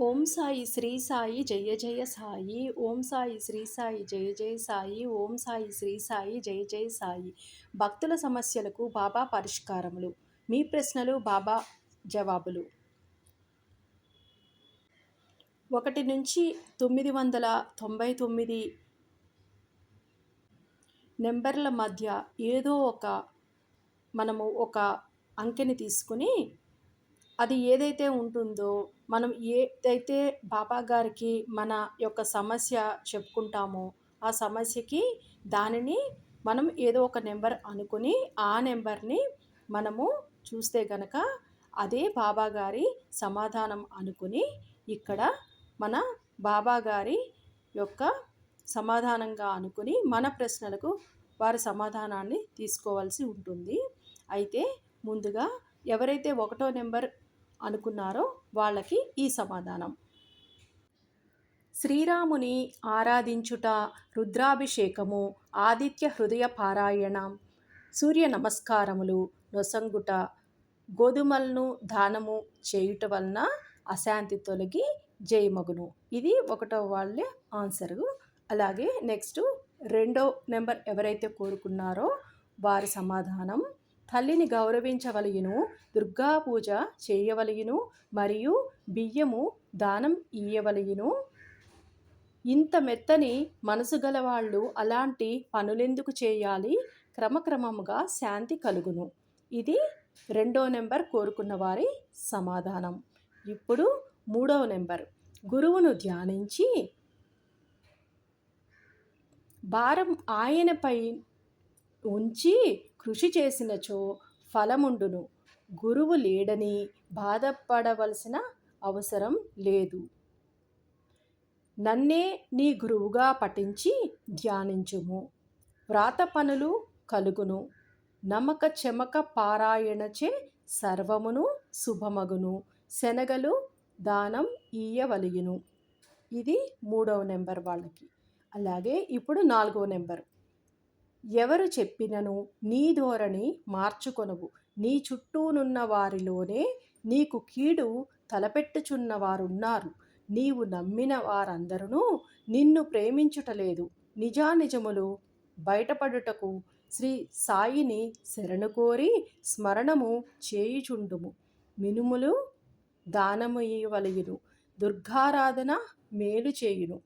ఓం సాయి శ్రీ సాయి జయ జయ సాయి. ఓం సాయి శ్రీ సాయి జయ జయ సాయి. ఓం సాయి శ్రీ సాయి జయ జయ సాయి. భక్తుల సమస్యలకు బాబా పరిష్కారములు. మీ ప్రశ్నలు బాబా జవాబులు. 1 నుంచి 999 నెంబర్ల మధ్య ఏదో మనము ఒక అంకెని తీసుకుని అది ఏదైతే ఉంటుందో, మనం ఏదైతే బాబా గారికి మన యొక్క సమస్య చెప్పుకుంటామో, ఆ సమస్యకి దానిని మనం ఏదో ఒక నెంబర్ అనుకుని, ఆ నెంబర్ని మనము చూస్తే గనక అదే బాబా గారి సమాధానం అనుకుని, ఇక్కడ మన బాబా గారి యొక్క సమాధానంగా అనుకుని మన ప్రశ్నలకు వారి సమాధానాన్ని తీసుకోవాల్సి ఉంటుంది. అయితే ముందుగా ఎవరైతే 1వ నెంబర్ అనుకున్నారో వాళ్ళకి ఈ సమాధానం. శ్రీరాముని ఆరాధించుట, రుద్రాభిషేకము, ఆదిత్య హృదయ పారాయణం, సూర్య నమస్కారములు నొసంగుట, గోధుమలను దానము చేయుట వలన అశాంతి తొలగి జయమగును. ఇది 1వ వాళ్ళ ఆన్సరు. అలాగే నెక్స్ట్ 2వ నెంబర్ ఎవరైతే కోరుకున్నారో వారి సమాధానం. తల్లిని గౌరవించవలయును, దుర్గా పూజ చేయవలయును, మరియు బియ్యము దానం ఇయ్యవలయును. ఇంత మెత్తని మనసు గలవాళ్ళు అలాంటి పనులెందుకు చేయాలి? క్రమక్రమముగా శాంతి కలుగును. ఇది 2వ నెంబర్ కోరుకున్న వారి సమాధానం. ఇప్పుడు 3వ నెంబర్. గురువును ధ్యానించి భారం ఆయనపై ఉంచి కృషి చేసినచో ఫలముండును. గురువు లేడని బాధపడవలసిన అవసరం లేదు. నన్నే నీ గురువుగా పఠించి ధ్యానించుము. వ్రాత పనులు కలుగును. నమక చెమక పారాయణచే సర్వమును శుభమగును. శనగలు దానం ఇయ్యవలయును. ఇది 3వ నెంబర్ వాళ్ళకి. అలాగే ఇప్పుడు 4వ నెంబర్. ఎవరు చెప్పినను నీ ధోరణి మార్చుకొనవు. నీ చుట్టూనున్న వారిలోనే నీకు కీడు తలపెట్టుచున్న వారున్నారు. నీవు నమ్మిన వారందరూ నిన్ను ప్రేమించుటలేదు. నిజానిజములు బయటపడుటకు శ్రీ సాయిని శరణు కోరి స్మరణము చేయుచుండుము. మినుములు దానము ఇయ్యవలయును. దుర్గారాధన మేలు చేయును.